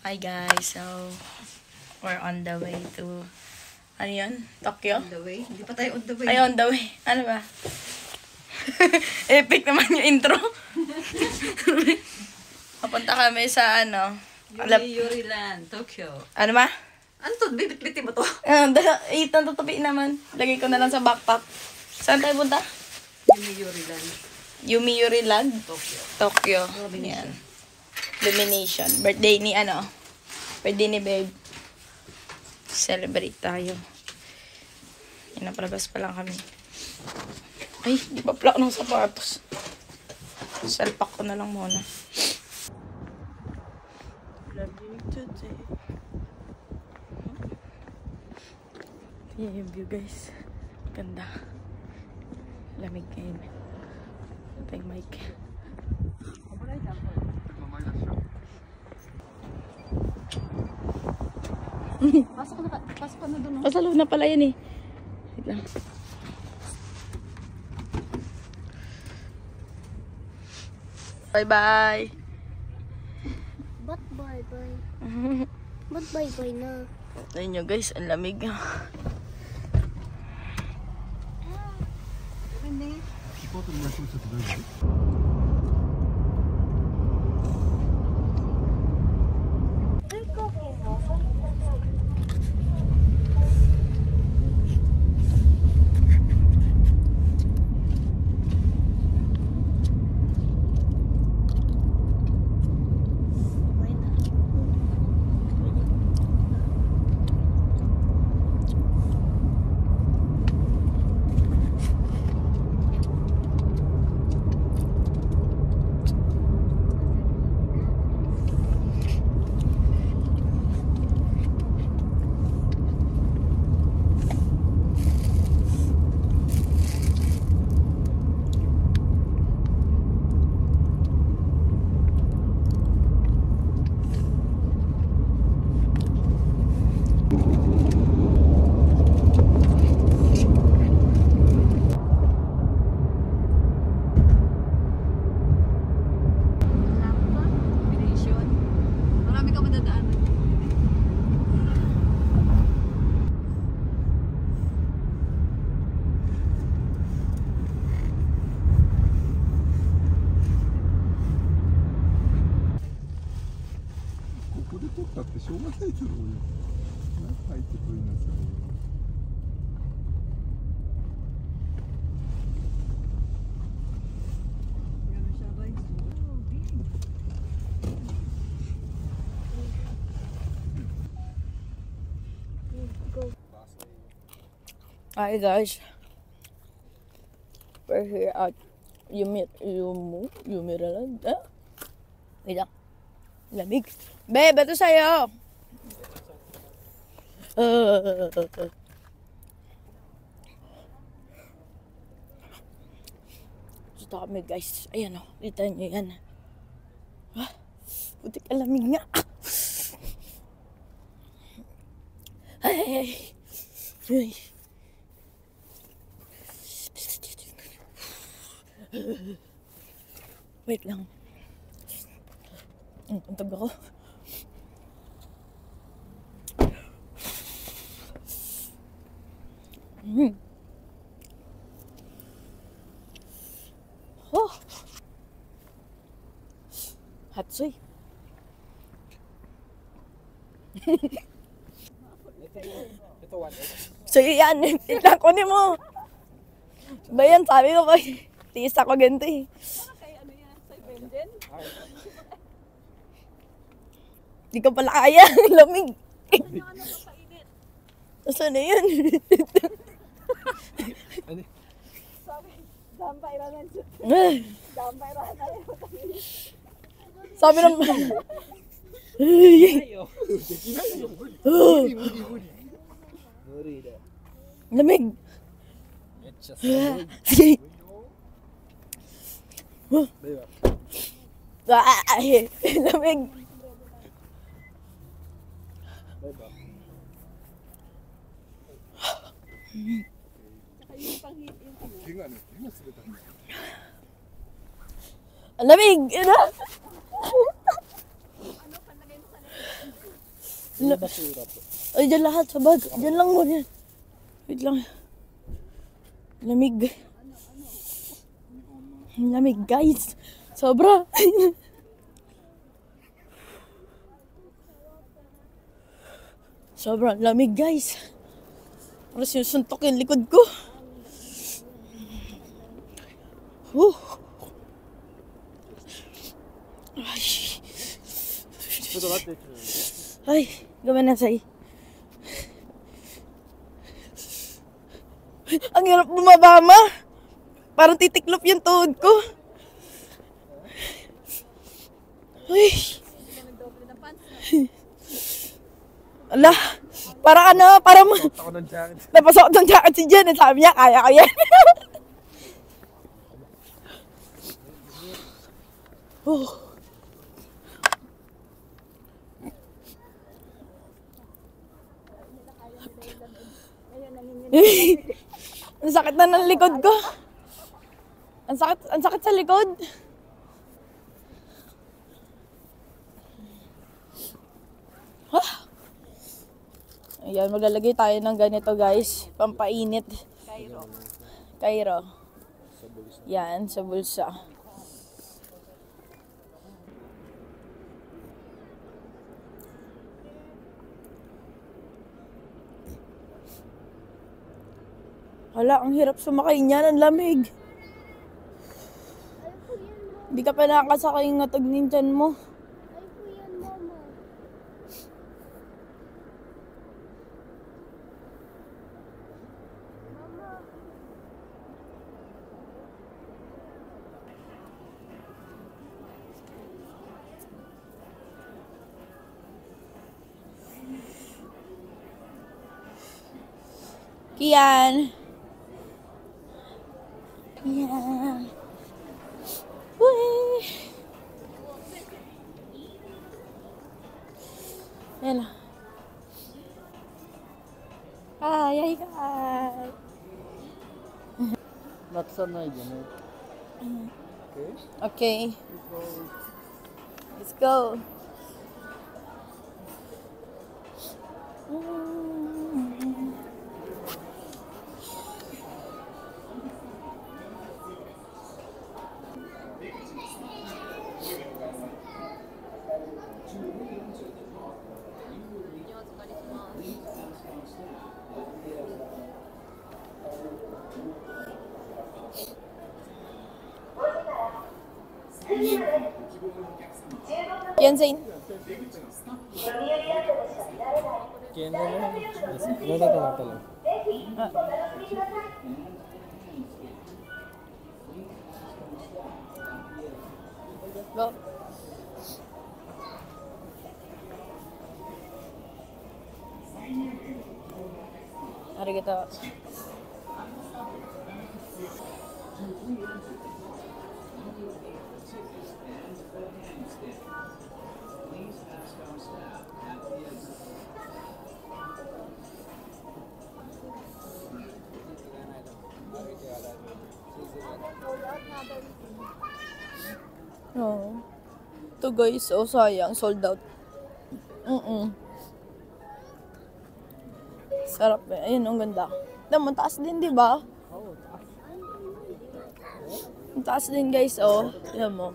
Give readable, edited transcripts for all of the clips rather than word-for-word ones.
Hi guys, so we're on the way to, ano yun? Tokyo? On the way? Hindi pa tayo on the way. Ay, on the way. Ano ba? Epic naman yung intro. Papunta kami sa ano? Yuriland, Tokyo. Ano ba? Ano to? Bibit-bitin mo to? Itong tutupi naman. Lagay ko na lang sa backpack. Saan tayo punta? Yuriland. Yuriland? Tokyo. Tokyo. Illumination. Yan. Illumination. Birthday ni ano? Birthday ni babe. Celebrate tayo. Inapalabas pa lang kami. Ay, di ba plak ng sapatos? Salpak ko na lang muna. Love you today. Yung view guys. Ganda. Lamig ngayon. Ito yung mic. Pasok ka na doon. Sa loob na pala yan eh. Wait lang. Bye-bye. Ba't bye-bye? Ba't bye-bye na? Ayun nyo guys, ang lamig. Marami ka madadaanan. Hi guys. We're here at Yuriland. Wait lang. Lamig. Babe, ito sa'yo. Dito kami guys. Ayan o. Dito nyo yan. Putik alamig nga. Ay. Ay. Wait lang. Untog ako. Oh. Hatsoy. So yan, itlang kunin mo. Bayan, sabi ko kay tiis ako ganito eh. Kay ano yan? Sa Benjen? Di ko pala kaya, lamig. Ano sa init? Saan na yun? Sabi, dampay ranan siya. Dampay ranan. Sabi ng... Lamig. Sige. Lamig. Ang lamig! Ina! Basura po. Ay, dyan lahat sa bag. Dyan lang mo yan. Wait lang. Lamig. Lamig, guys. Sobra. Sobrang lamig, guys. Parang sinusuntok yung likod ko. Ay. Ay, gawin na sa'yo. Ang hirap bumaba, ma. Parang titiklop yung tuhod ko. Ay. Ala, parang ano, parang Ako ng jacket. napasok ng jacket si Jen. Sabi niya, kaya ko yan. Oh. Ang sakit na ng likod ko. Ang sakit sa likod. Ayan, maglalagay tayo ng ganito, guys. Pampainit. Cairo. Yan, sa bulsa. Hala, ang hirap sumakay niyan. Ang lamig. Hindi ka pa nakakasakay ng ngatag ng tiyan mo. Kian. Kian. Uy. Ayan na. Hi, hi, hi. Not so nice, you know. Okay. Okay. Let's go. Yan, Zane. Kaya na lang. Natatanong ka lang. Go. Arigato. Oh. Ito guys, oh sayang, sold out. Sarap eh. Ayun, ang ganda. Ang taas din, di ba? Ang taas din guys, oh. Tignan mo.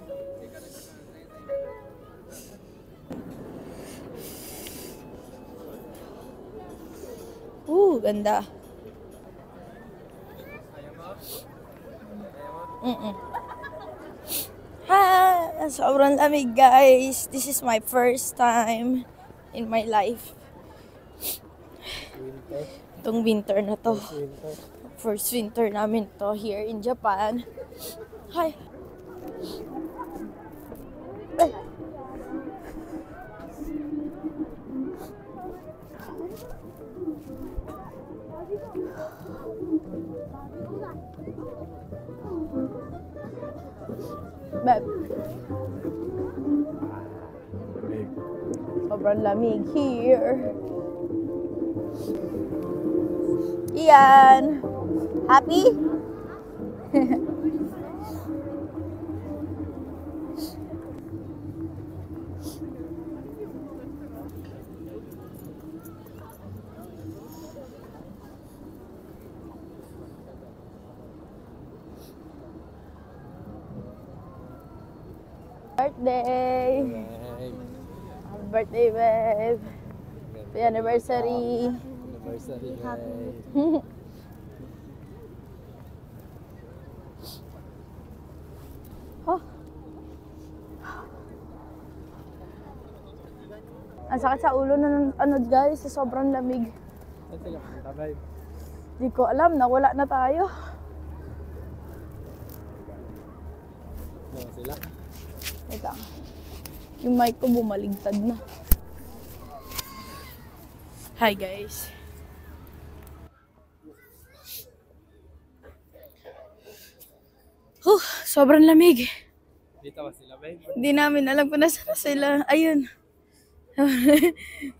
Ganda. Ha! Sobrang lamig guys. This is my first time in my life. Winter. Itong winter na to. Winter. First winter namin to here in Japan. Hi! Ay! Beb. Sobrang lamig here. Ian! Happy? Birthday! Happy birthday, babe! Happy anniversary! Anniversary, guys. Oh. Ang sakit sa ulo na ano guys, sa sobrang lamig. Saan sila punta, babe? Di ko alam, nawala na tayo. Ano sila? Wait lang. Yung mic ko bumaligtad na. Hi guys. Sobrang lamig. Dito ba sila, babe? Hindi namin alam kung nasa na sila. Ayun.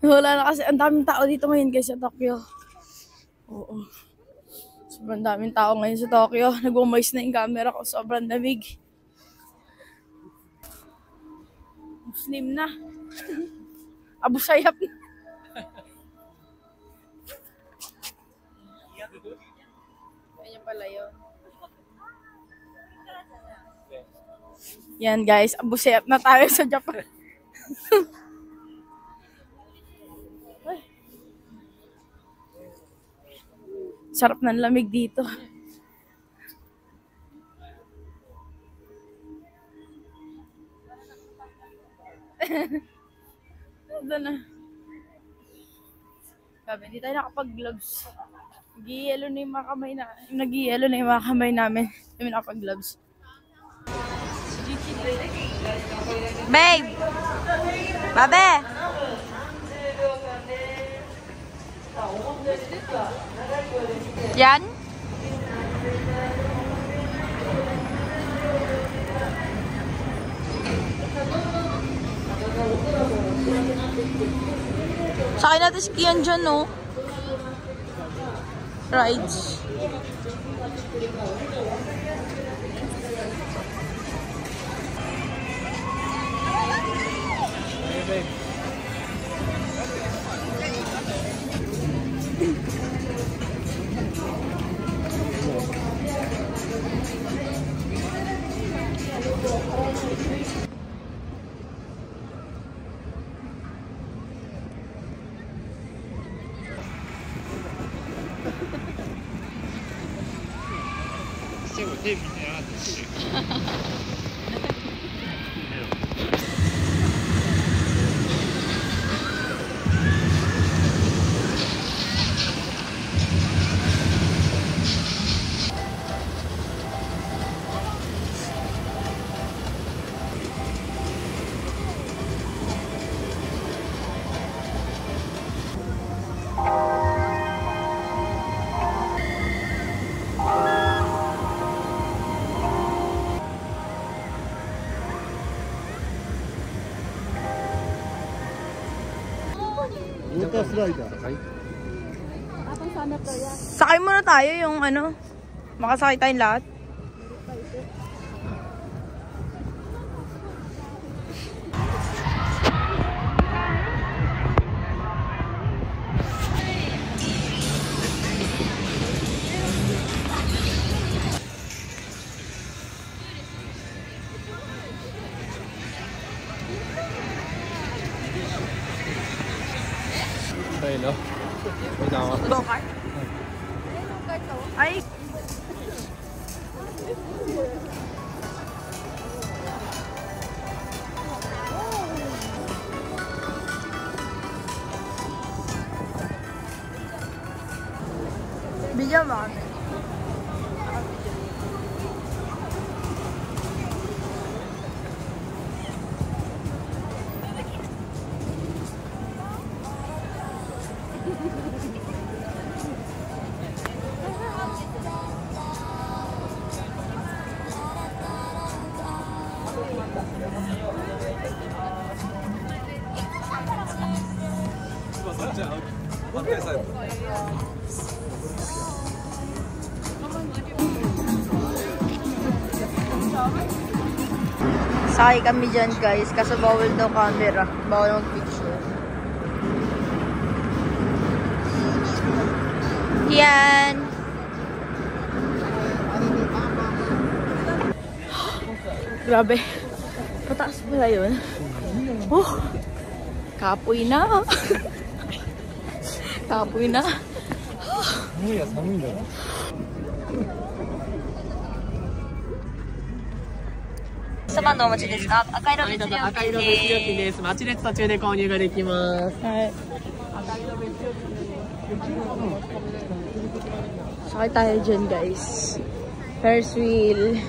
Wala na kasi. Ang daming tao dito ngayon guys sa Tokyo. Oo. Sobrang daming tao ngayon sa Tokyo. Nag-umoist na yung camera ko. Sobrang lamig. Muslim na. Abu Sayyaf na. Ganyan pala yun. Yan guys, Abu Sayyaf na tayo sa Japan. Sarap ng lamig dito. Ito na. Sabi, hindi tayo nakapag-gloves. Nag-i-yellow na yung mga kamay na. Nag-i-yellow na yung mga kamay namin. Hindi nakapag-gloves. Babe! Babe! Yan? Sakay natin skian dyan, no? Rides. Hey, babe. Sakay muna tayo yung ano. Makasakay tayong lahat. Tayo, no? May tama. Go-kart? Ay! Bigyan mo kami. Sakay kami dyan guys, kasi bawal daw camera, bawal mag-picture. Yan! Grabe. Pataas pala yun. Kapoy na. Kapoy na. 寒いは寒いんだよ。様のお持ちですか？赤色別料金赤色別料金です。待ち列途中で購入ができます。Alright. Sakay tayo dyan, guys. Ferris wheel.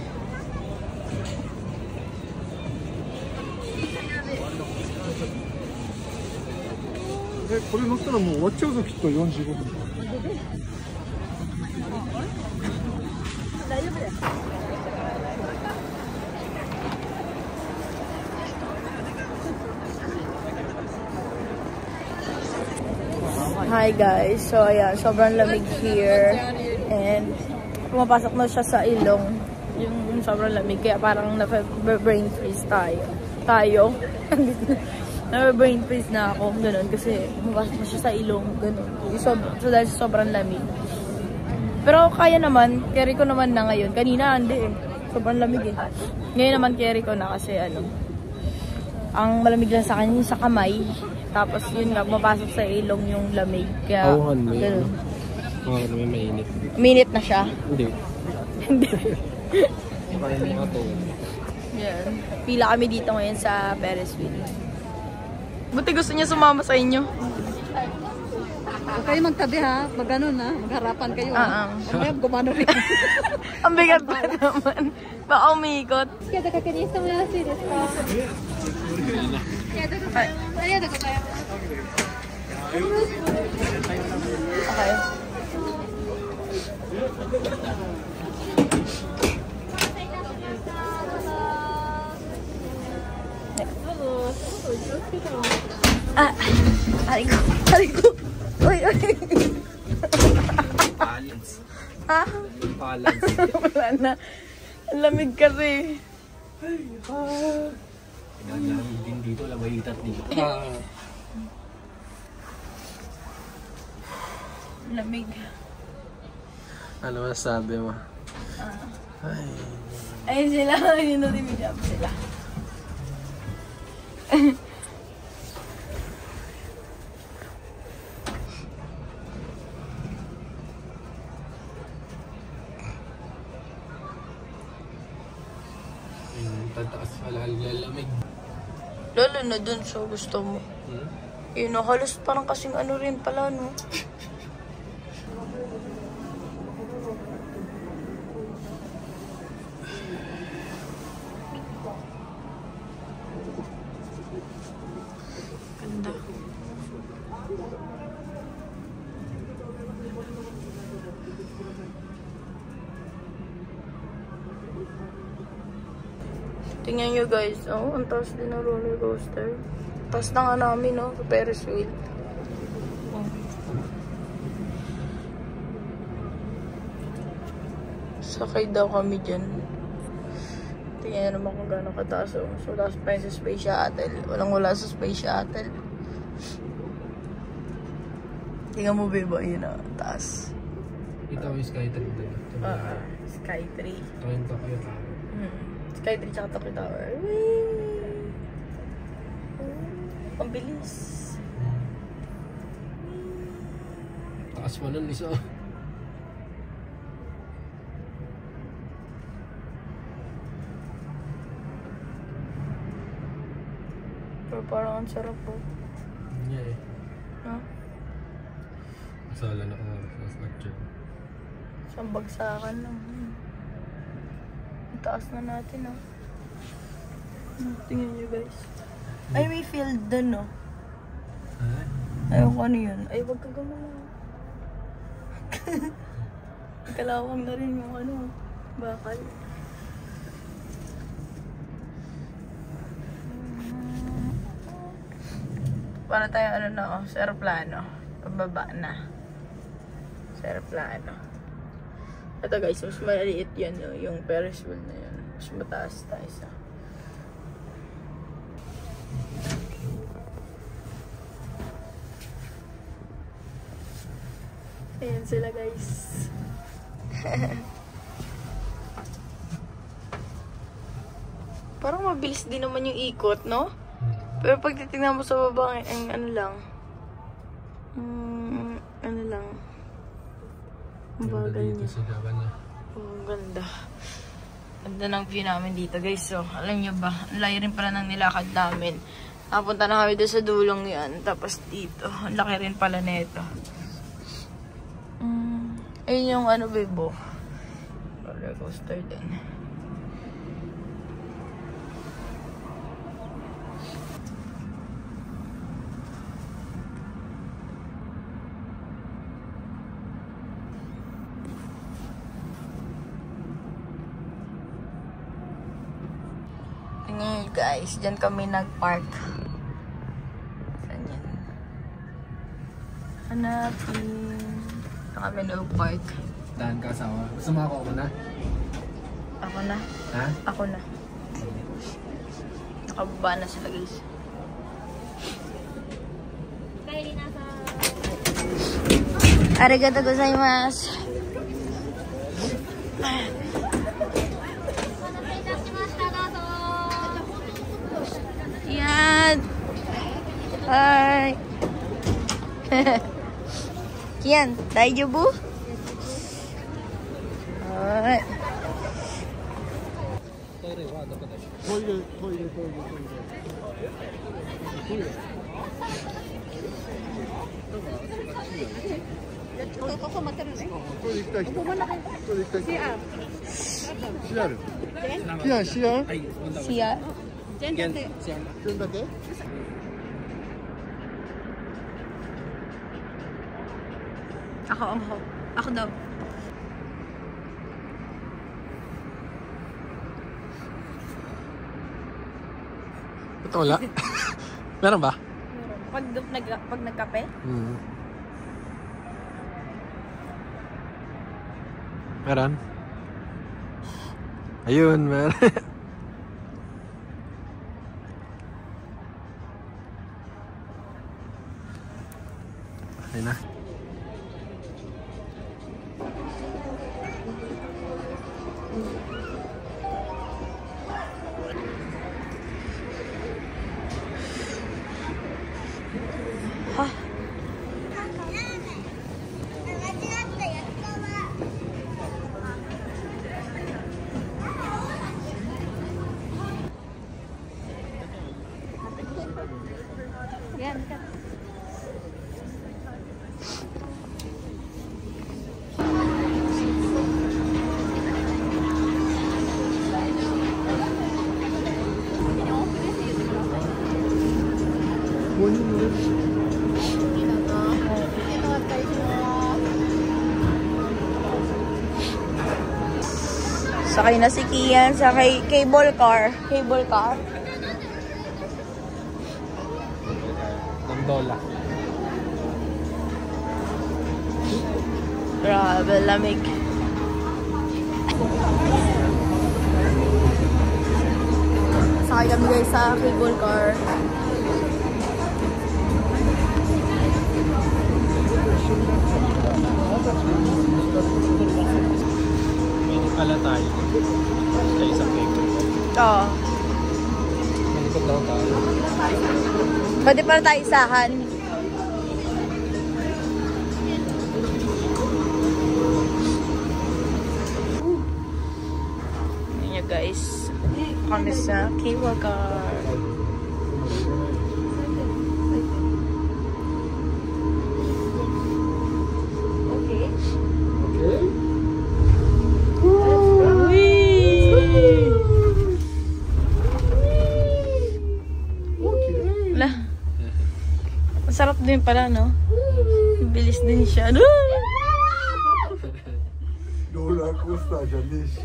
これ乗ったらもう終わっちゃうぞきっと45分。Hi guys, so ayan, sobrang lamig here and pumapasok na siya sa ilong yung sobrang lamig kaya parang na-brain freeze tayo na-brain freeze na ako, ganun, kasi pumapasok na siya sa ilong, ganun, so dahil sobrang lamig, pero kaya naman, carry ko naman na ngayon, kanina hindi sobrang lamig ngayon naman carry ko na kasi ang malamig lang sa kanya sa kamay. Tapos yun nga, mapasok sa ilong yung lamig. Kaya, Awan mo ganun. May mainit. Minute na siya. Hindi. Hindi. Parang mga to. Yan. Pila kami dito ngayon sa Ferris wheel. Buti gusto niya sumama sa inyo. Huwag kayo magtabi ha. Mag-ganon ha. Magharapan kayo ha. Mamaya gumano rin. Ang bigat pa naman. Baka umikot. Okay. Aray ko. Uy. Balance. Ha? Balance. Wala na. Ang lamig kasi. Lamig din dito, labayitat dito. Lamig. Ano masasabi mo? Ayun sila. Yun na rin job sila. Tataas pala lalamig. Lalo na dun sa gusto mo. Yun, halos parang kasing ano rin pala, no? Ganda. Tingnan nyo guys, oh, ang taas din ng roller coaster. Taas na nga namin, no, sa Ferris wheel. Oh. Sakay daw kami dyan. Tingnan naman kung gano'ng kataas. Oh. So, taas pa yun sa Space Shuttle. Walang-wala sa Space Shuttle. Tingnan mo, beba, yun na, taas. Kita mo yung Skytree doon. Skytree. Ito yung Tokyo Tower. Skytree tsaka Tokyo Tower. Ang bilis. Taas pa nun isa. Pero parang ang sarap po. Hindi eh. Ha? Masala na ako sa structure. Isang bagsakan lang. Ang taas na natin, oh. Tingnan nyo, guys. Ay, may field dun, no? Ayoko ano yun. Ay, wag ka gumala. Kalawang na rin yung ano, bakal. Para tayo ano na, oh, sa aeroplano. Pababa na. Sa aeroplano. Ito guys, mas maliit yan, no? Yung Ferris wheel na yun. Mas mataas tayo sa. Ayan sila guys. Parang mabilis din naman yung ikot, no? Pero pag titignan mo sa baba, ang ano lang. Ano lang. Ang bagal niya. Oh, ganda. Ganda ng view namin dito, guys. So, alam nyo ba, ang layo rin pala ng nilakad namin. Napunta na kami doon sa dulong yan. Tapos dito, ang laki rin pala nito. Ayun yung ano, bebo. Roller coaster din. Ngayon guys, dyan kami nag-park. Saan yan? Hanapin. Saan kami nag-park? Dahan ka asawa. Gusto mo ako na? Ako na. Ha? Ako na. Nakababa na sila guys. Arigato gozaimasu. Yan. Hi. Kian, daijoubu? Hai. Siap. Ako daw. Ito wala. Meron ba? Pag nagkape? Meron? Ayun, meron. Okay na. Sakay na si Kian sa cable car. Cable car. Gondola. Grabe, lamig. Sakay kami guys sa cable car. Pala tayo. Sa isang cake. Oo. Malikot daw tayo. Pwede pala tayo isahan. Ayan nyo guys. Kami sa cable car. Okay. Okay. Masarap din pala, no? Bilis din siya. Roller coasterじゃねえし。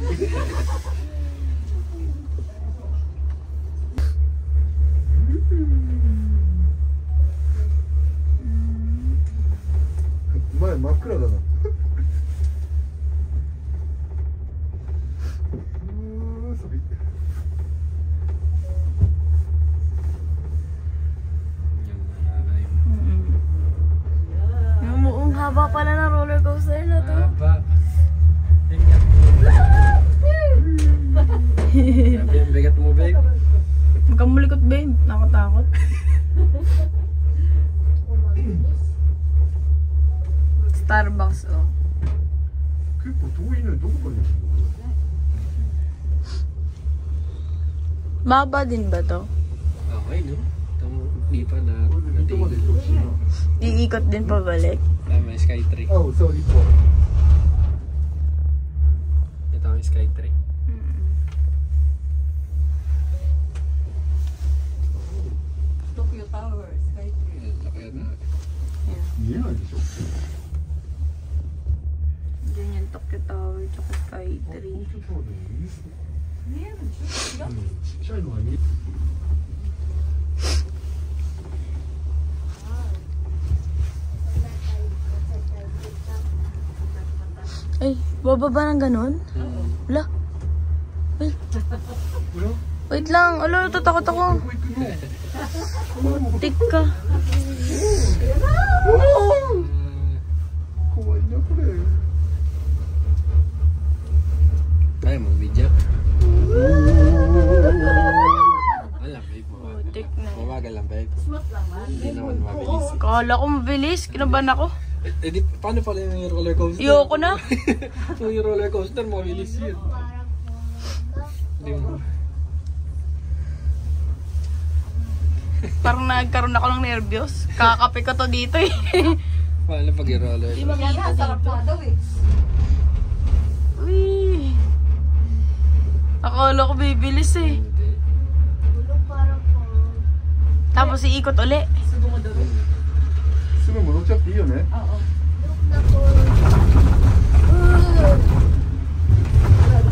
前真っ暗だな。Haba pala ng roller coaster na to. Haba. Bigat mo, babe. babe. Nakatakot. Starbucks, oh. 結構遠いね。どこまで行くの？ Baba din ba to? Okay, no? Di pa na. どこまで行ってほしいな。 Iikot din pabalik. Tama, Sky 3. Oh, sorry po. Ito ang Sky 3. Tokyo Tower, Sky Tree. Laki na. 見えないでしょ。 Diyan yung Tokyo Tower, tsaka Sky 3. ちっちゃいのが見える。 Ay, bababa ng ganun? Wala. Wait. Wait lang. Ala, tatakot ako. Tik ka. 怖いなこれ。 Ay, mag-video. Alam, babe. Tik na. Mabagal lang, babe. Hindi naman mabilis. Kala ko mabilis. Kinabahan ako. Eh, di, paano pala yung roller coaster? Ayoko na. Yung roller coaster, mabilis yun. Hindi mo. Parang nagkaroon ako ng nervyos. Kakape ko to dito eh. Paano pag yung roller coaster? Kaya sarap na daw eh. Uy. Akala ko bibilis eh. Hindi. Tapos iikot uli. すぐ戻っちゃっていいよね。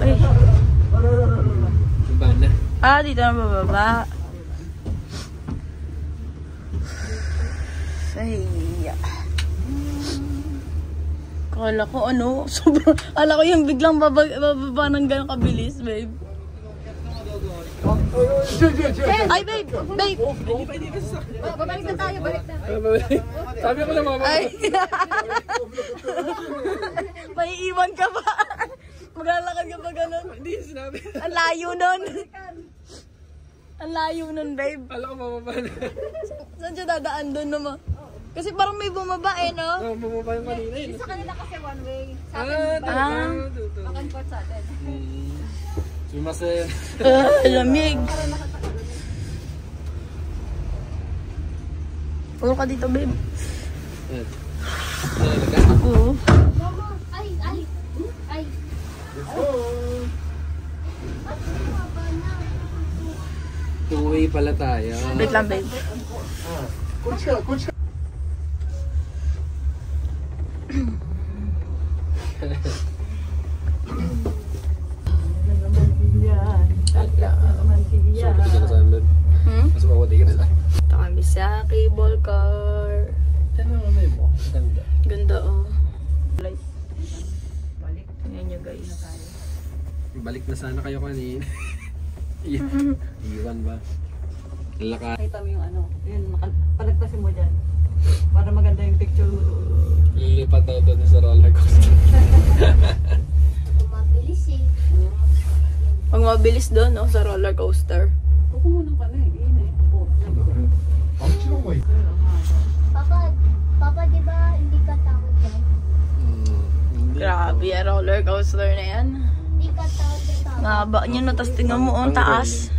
Ay. Iba na. Ah, dito na bababa. Ay. Kala ko ano, sobrang, ala ko yung biglang bababa ng gano'ng kabilis, babe. Ay, babe! Babe! Babalik na tayo, balik na. Sabi ko na mama. Ay! May iwan ka ba? Maglalakad ka ba ganun? Hindi, sinabi. Ang layo nun! Ang layo nun, babe. Alam ko mababa na. Saan siya dadaan dun naman? Kasi parang may bumaba eh, no? Bumaba yung kanina yun. Sa kanila kasi one way. Sa Ah, akin po sa atin. Sumasen. Lamig. Puro ka dito, babe. Oo. Two-way pala tayo. Wait lang, babe. こっちからこっちから。 Masuk ako tingin na. Ito kami sa cable car. Ano may mo? Ganda. Ganda, oh. Light. Tingnan nyo, guys. Balik na sana kayo kanina. Iwan ba? Laka. Kita mo yung ano, yun, palagpasin mo dyan. Para maganda yung picture mo. Lilipat daw doon sa roller coaster. Pag mabilis doon, no, sa roller coaster. Huwag mo nang kami, yun eh. あっちの方がいい。 Papa, di ba hindi ka takot yan? Grabe, roller coaster na yan. Hindi ka takot yan, Papa. Mahaba niya, no, tapos tingnan mo, ang taas.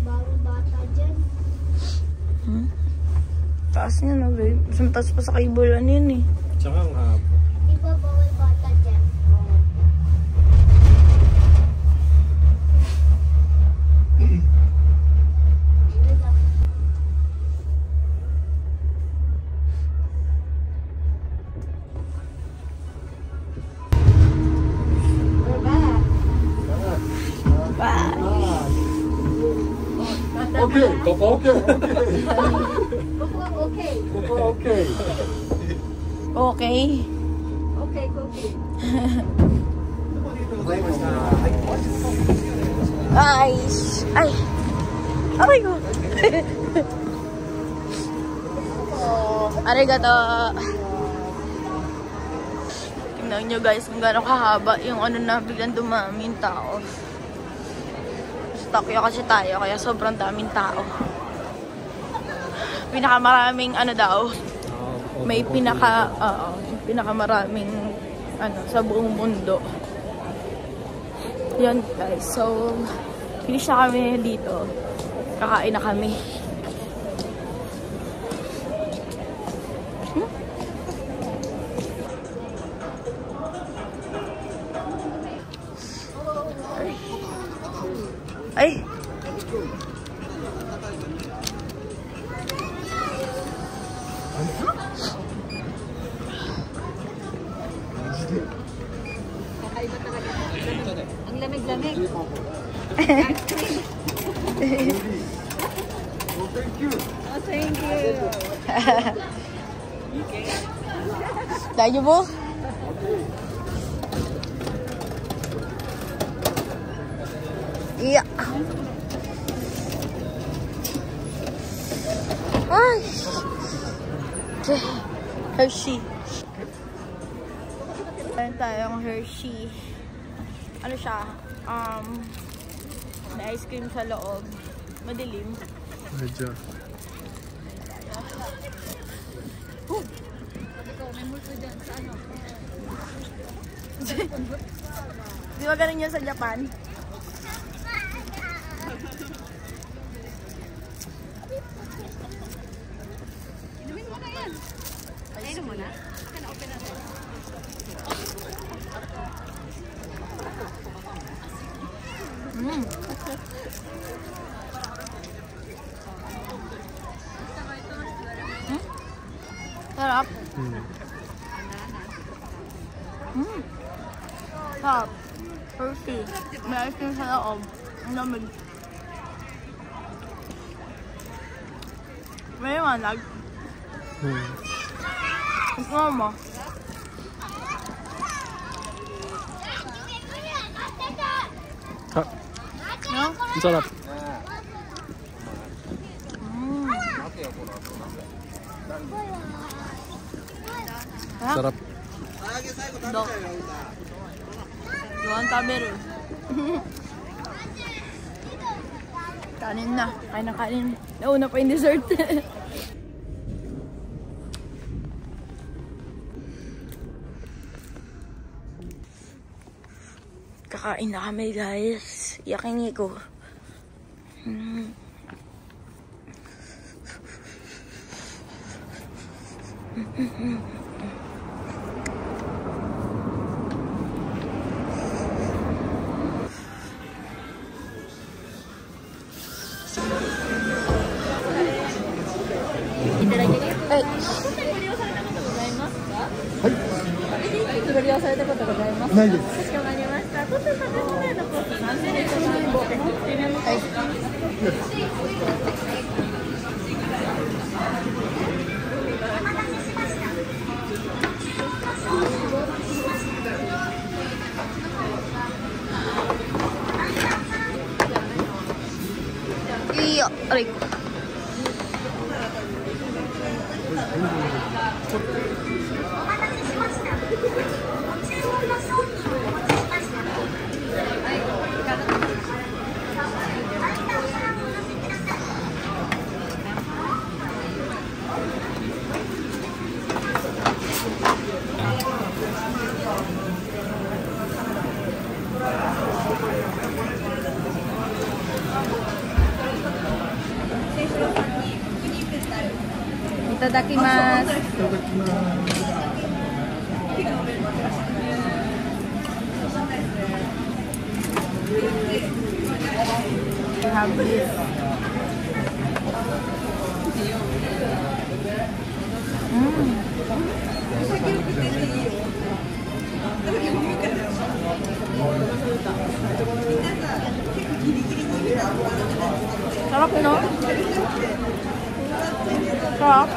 Bawal bata dyan. Taas niya, no, babe. Mas mataas pa sa cable, ano yun, eh. Tsaka ang haba. Di ba bawal bata dyan? Okay, okay, Okay. okay. Okay. Okay, okay. Ay! Ay! Aray ko! Arigato! Tingnan nyo guys kung gano'ng kahaba yung ano na biglang dumami yung tao. Tokyo kasi tayo, kaya sobrang daming tao. Pinakamaraming ano daw, may pinakamaraming ano sa buong mundo. Yan guys, so finish na kami dito. Kakain na kami. Ay! Ang lamig-lamig. Thank you. Oh, thank you. Tayo po? Iya. Ay! Hershey. Meron tayong Hershey. Ano siya? May ice cream sa loob. Madilim. Medyo. May multo dyan sa ano. Di ba ganun yun sa Japan? Inumin mo na yan. Inumin mo na? Akin na, open na. Sarap. Sarap. Hershey. May ice cream sa loob. Ang lamig. May manag. Gusto mo? Ah, No? ang sarap. Sarap. Dok. Yuan taberu. Kanin na. Kain na kanin. Nauna pa yung dessert. Kakain na kami guys. Yakingi ko. Ay. ご利用されたことございますか？ないです。かしこまりました。取って食べ放題のコース3000円Ay. Iya, aray ko. Itadakimasu. We have this. Sarap, no? Sarap.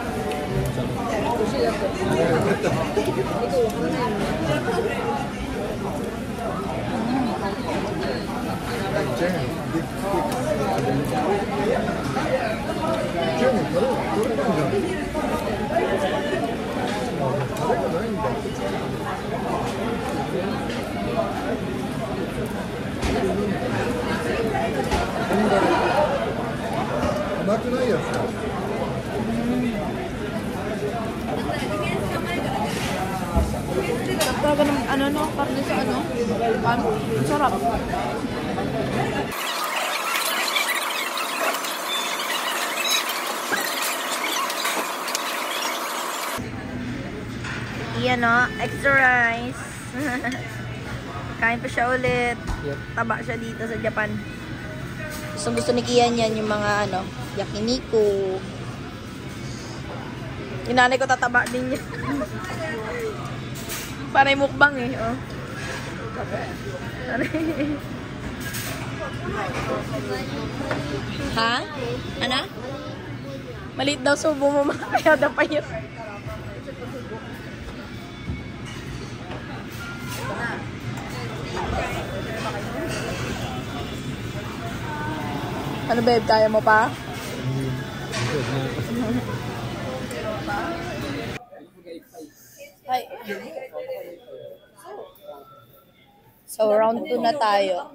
Talaga ng ano no, karne sa ano? Sarap. Iyan no, extra rice. Kain pa siya ulit. Yep. Taba siya dito sa Japan. Gusto ni Kian yan yung mga ano, yakiniku. Yung nanay ko tataba din niya. Panay mukbang eh. Oh. Ha? Ano? Maliit daw subo mo kaya daw pa yun. Ano babe, kaya mo pa? Ay. So, round 2 na tayo.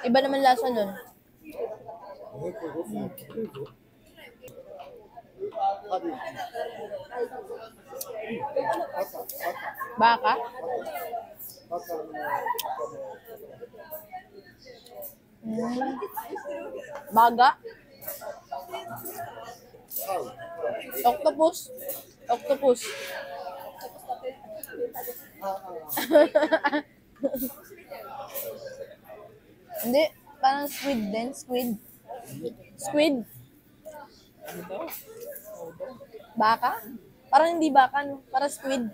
Iba naman lasa nun. Baka? Baga? Octopus? Octopus. Hindi, parang squid din. Squid. Squid. Baka? Parang hindi baka, no? Parang squid.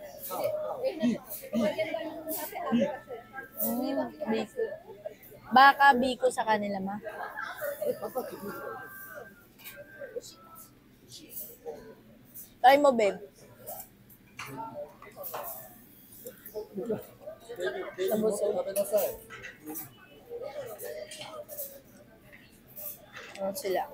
Biko. Baka, biko sa kanila, ma. Try mo, babe. Sabusog. Ano sila?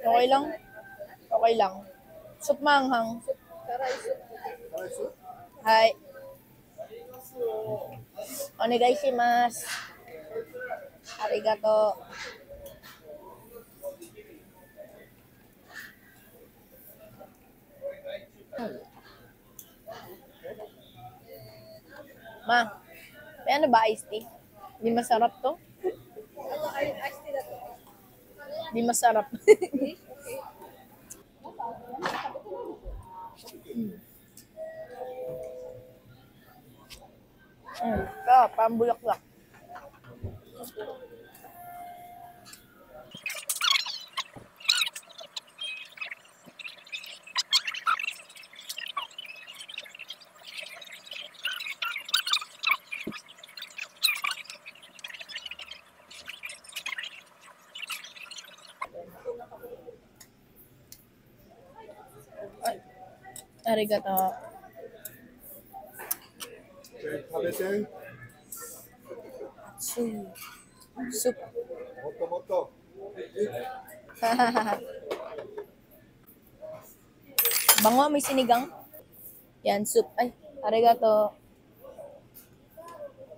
Okay lang? Okay lang. Soup manghang. Hi. Onegaishimasu. Arigato. Ma, may ano ba iced tea? Di masarap to? Di masarap. Pambulaklak. Arigato. Soup. Bango, may sinigang. Yan, soup. Ay, arigato.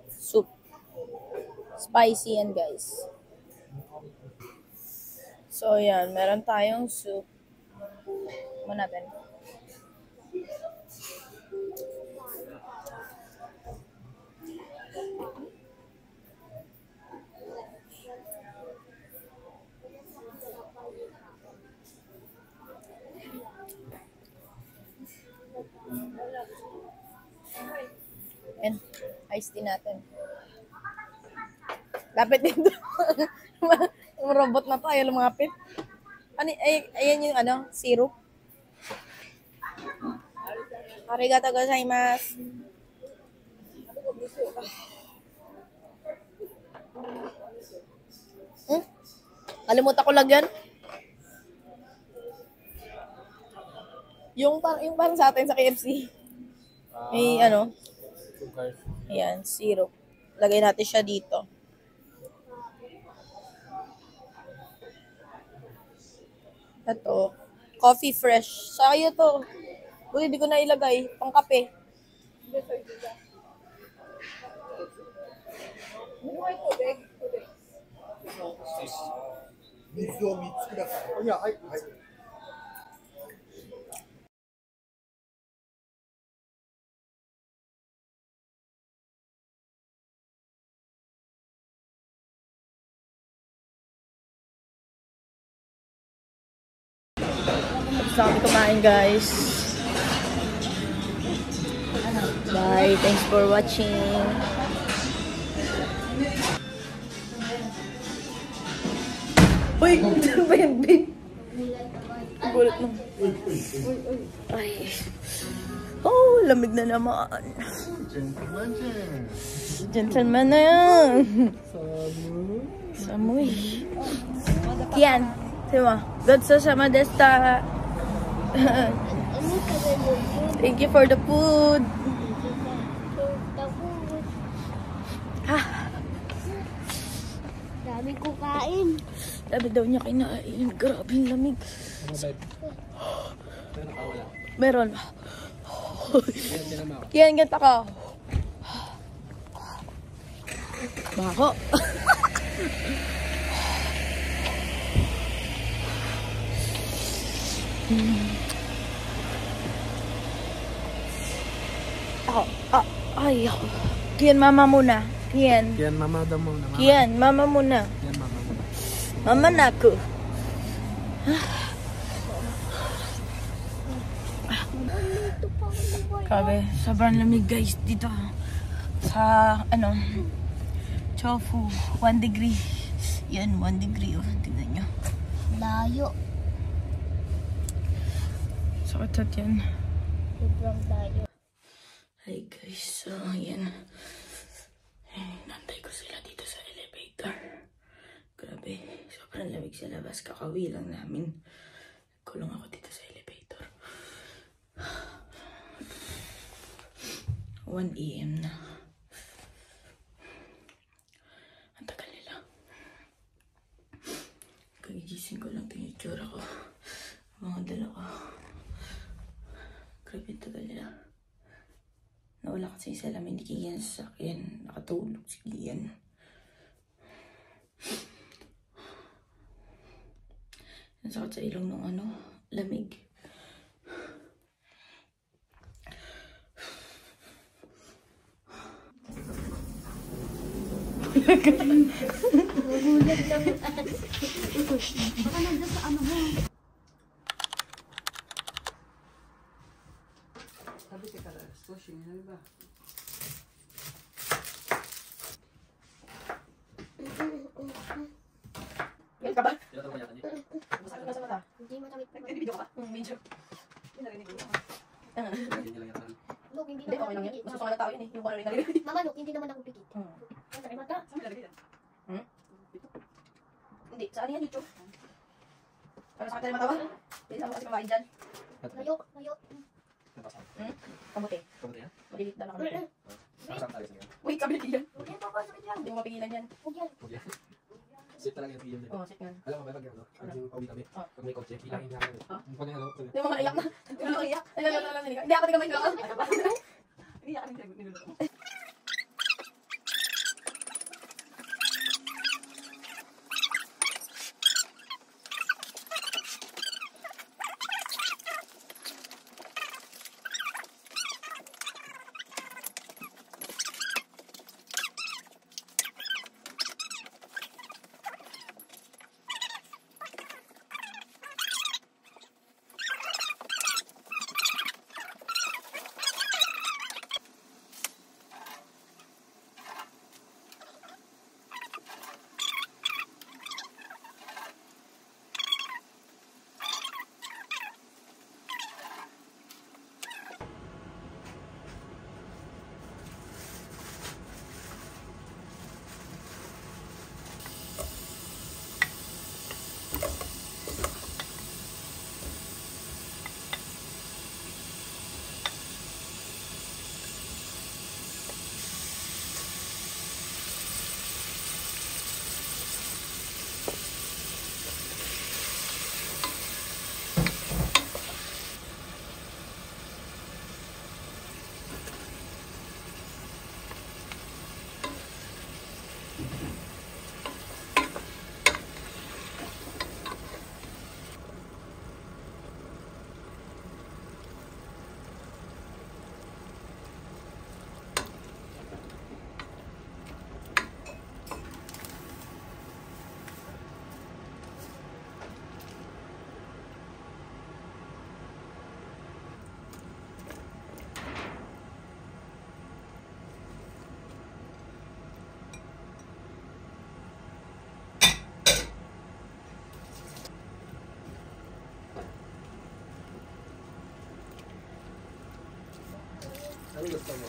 Soup. Spicy yan, guys. So, yan. Meron tayong soup. Mo natin. And iced tea natin. Lapit dito. Yung robot na to, ayaw lumapit. Ayan yung ano, syrup. Arigato gozaimasu. Kalimutan ko lagyan. Yung parang sa atin sa KFC. May ano. Ayan, syrup. Lagay natin siya dito. Ito. Coffee fresh. Sa'yo to. Uy, hindi ko na ilagay. Pang kape. Tapos na kami kumain, guys. Bye. Thanks for watching. Uy! Ano ba yan, babe? Gulat mo. Ay. Oh, lamig na naman. Gentleman na yan. Samoy. Kian. Diba? Good sa sama desta. Thank you for the food. Ha? Dami ko kain. Sabi daw niya kinain. Grabe yung lamig. Meron. Yan, ganta ka. Bako. Ay, ako. Kian, mama muna. Kian. Kian, mama daw muna. Kian, mama muna. Kian, mama muna. Mama na ako. Grabe, sobrang lamig guys dito. Sa, Chofu, 1 degree. Yan, 1 degree. Oh, tignan nyo. Layo. Sakit yan. Sobrang layo. Hi guys, so yan. Nantay ko sila dito sa elevator. Grabe, sobrang lamig sa labas. Kakawi lang namin. Kulong ako dito sa elevator. 1 AM na. Ang tagal nila. Kagigising ko lang tinitsura ko. Mga dala ko. Grabe ang tagal nila. Nawala kasi sa salamin, hindi Kian sa akin. Nakatulog si Kian. Nasakit sa ilong ng lamig. Nagulat lang. Baka nandun sa ano mo. Sabi ka kala, sushi, ano ba? Yan ka ba? Hindi matamit pa. Video ka? Video. Look, hindi Hindi, naman okay lang ako yan. pikit. Masusungan na tao yun eh. Yung kung ano yung narinig. Mama, look, hindi naman ako pikit. Ay, mata. Hindi, saan yan YouTube? Para sa akin matawa? Hindi lang mo kasi kumain dyan. Layo, layo. Kamuti. Kamuti yan? Malilit na lang kamuti. Nakasama tayo sa yan. Wait, sabi ni Kian. Huwag yan, papa, sakit yan. Hindi mo mapigilan yan. Huwag yan. Huwag yan. Sit talaga yung PM din. Oo, sit nga. Alam mo ba pag yung pauwi kami, pag may kotse, ilangin niya kami. Pag Hindi mo naiyak na. Hindi mo naiyak. Hindi ako tingnan mo yung Hindi ako tingnan. Ano gusto mo?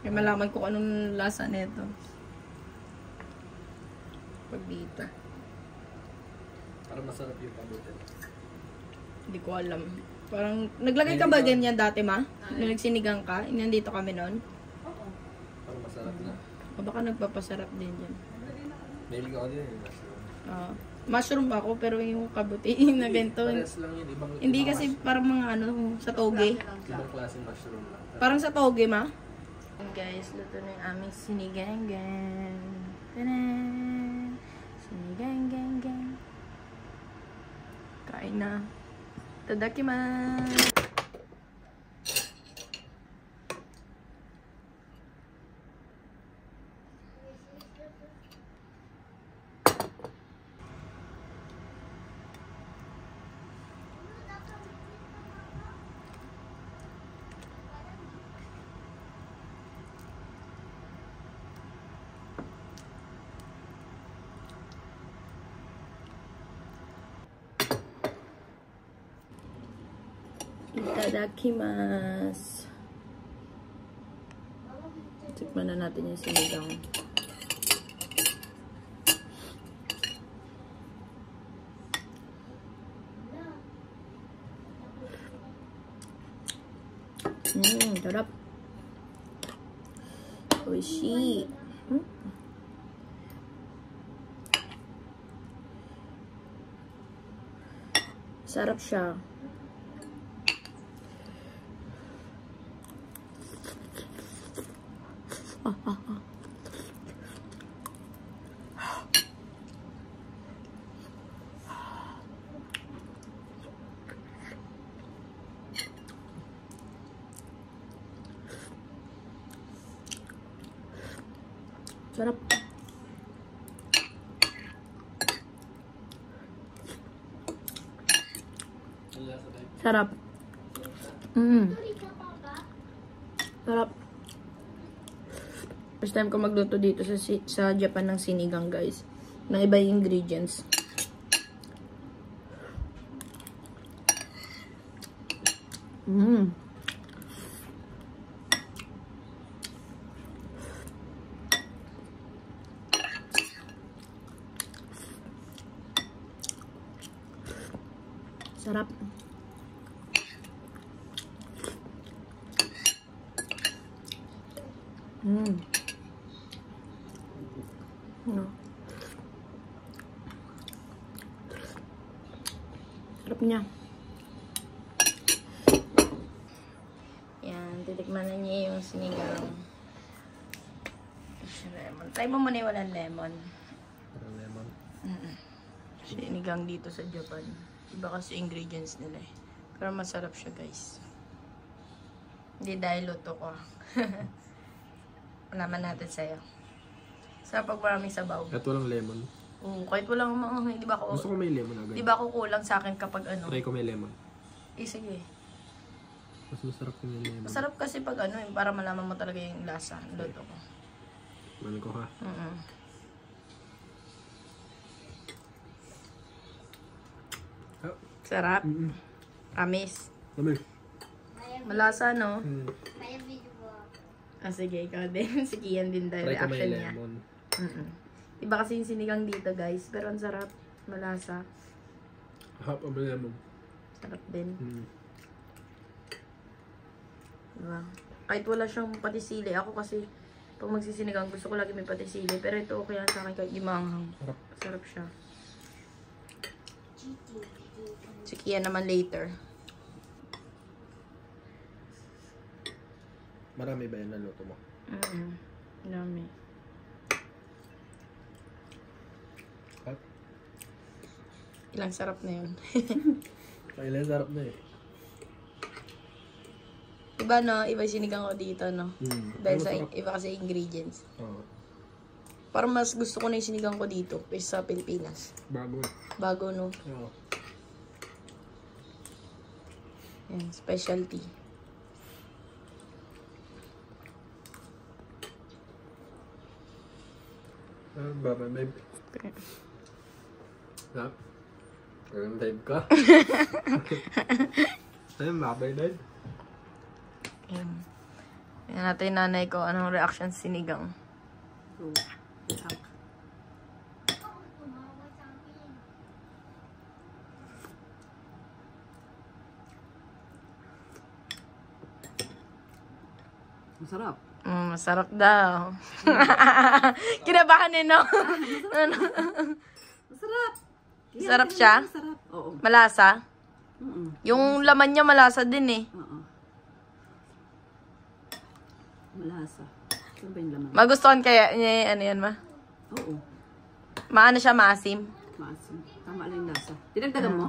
May malaman ko anong lasa nito. Pag dito. Para masarap yung pabutin. Hindi ko alam. Parang, naglagay ka ba ganyan dati, ma? Nung nagsinigang ka? Nandito kami noon? Para masarap na. O baka nagpapasarap din yan. Mahilig ako din yung mushroom. Mushroom ako, pero yung kabuti na ganito. Pares lang yun. Hindi kasi parang mga ano, sa toge. Ibang klaseng mushroom lang. Parang sa toge, ma? Guys, luto na yung aming sinigang. Tanan! Sinigang. Kain na. Tadakimasu! Itadakimasu. Tikman na natin yung sinigang. Sarap. Oishii. Sarap siya. Sarap. Sarap. Sarap. First time ko magluto dito sa Japan ng sinigang, guys. Nang iba yung ingredients. Sarap. Sarap niya. Yan, titikman na niya yung sinigang. Lemon. Try mo muna yung walang lemon. Parang lemon. Sinigang dito sa Japan. Iba kasi ingredients nila eh. Pero masarap siya, guys. Hindi dahil luto ko. Naman natin sa'yo. Sa pag maraming sabaw. At walang lemon. Oo, kahit walang mga, di ba ako... Gusto ko may lemon agad. Di ba ako kulang sa akin kapag ano? Try ko may lemon. Sige. Mas masarap ko yung lemon. Masarap kasi pag ano, para malaman mo talaga yung lasa ng luto ko. Mano ko ha. Sarap. Amis. Lamig. Malasa, no? Sige, ikaw din. Si Kian din dahil Try ko may reaction niya. lemon. Iba kasi yung sinigang dito, guys. Pero ang sarap. Malasa. Half of lemon. Sarap din. Diba? Kahit wala siyang patisili. Ako kasi, pag magsisinigang, gusto ko lagi may patisili. Pero ito, okay lang sa akin kahit gimanghang. Sarap. Sarap siya. Si Kian naman later. Marami ba yung naluto mo? Dami. Ilang sarap na yun. Kailan sarap na eh. Iba, no? Iba yung sinigang ko dito, no? Dahil sa Sarap. iba kasi ingredients. Oo. Parang mas gusto ko na yung sinigang ko dito kaysa sa Pilipinas. Bago eh. Bago, no? Oo. Yan, specialty. Baba, babe. Dạ. Em tìm có. Ayun, babay din. Yan. Yan natin nanay ko, anong reaction sa sinigang. Masarap. Masarap daw. Kinabahan eh, no? Masarap. Sarap siya? Masarap. Oo. Malasa? Yung Mm-mm. laman niya malasa din eh. Oo. Malasa. Saan ba yung laman? Magustuhan kaya niya ano yan ma? Oo. Maano siya, maasim? Maasim. Tama lang yung lasa. Dinagdagan mo?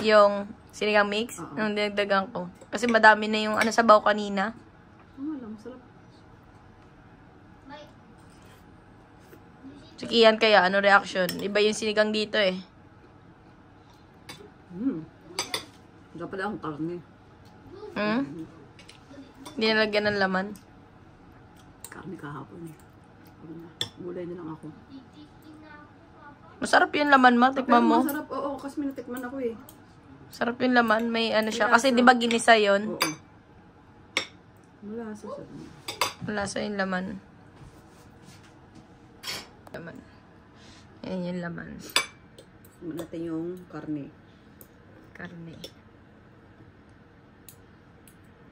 Yung sinigang mix? Oo. Yung dinagdagan ko. Kasi madami na yung ano sabaw kanina. Tama lang. Masarap. Si Kian kaya, ano reaction? Iba yung sinigang dito eh. Wala pala akong karne. Hindi nalagyan ng laman. Karne kahapon eh. Gulay na lang ako. Masarap yung laman ma, tikman mo. Masarap, oo. Kasi minatikman ako eh. Sarap yung laman, may ano siya. Kasi di ba ginisa yun? Oo. Malasa siya. Malasa yung laman. Laman. Yan yung laman. Suman natin yung karne. Karne.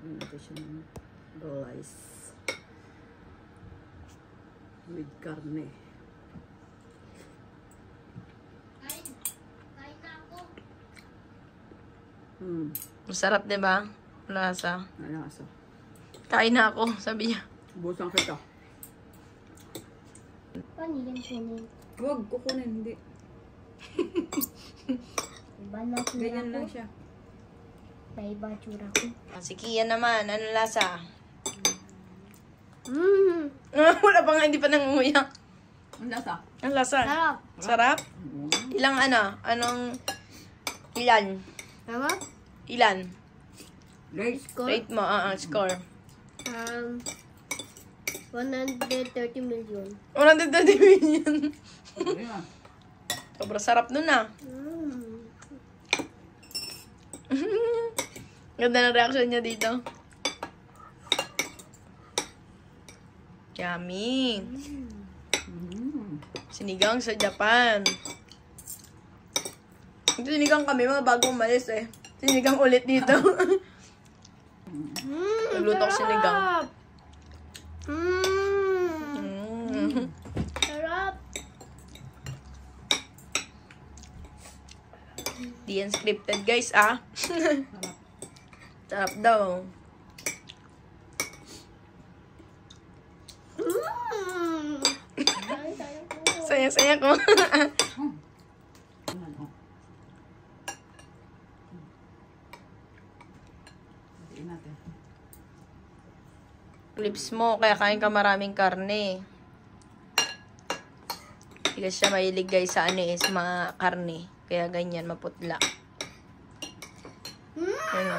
Suman natin siya ng rice. With karne. Masarap, di ba? Malasa. Malasa. Kain na ako, sabi niya. Busan kita. Paano yan kunin? Huwag, kukunin. Hindi. Iba na tsura Ganyan ko. lang siya. May iba tsura ko. Si Kian naman, ano lasa? Mmm. Wala pa nga, hindi pa nangunguya. Ang lasa. Ang lasa. Sarap. Sarap? Ilang ano? Anong ilan? Sarap? Ilan? Guys, Rate mo, score. 130 million. 130 million. ayan. Sobrang sarap nun ah. Ganda ng reaction niya dito. Yummy. Sinigang sa Japan. Sinigang kami, mga bago umalis eh. Sinigang ulit dito. Nagluto ko sinigang. Sarap. Di yan scripted guys ah. Sarap daw. Saya-saya ko. Ayan, oh. Hatiin natin. Lips mo, kaya kain ka maraming karne. Hindi kasi siya mahilig guys sa ano eh, sa mga karne. Kaya ganyan, maputla. Ano?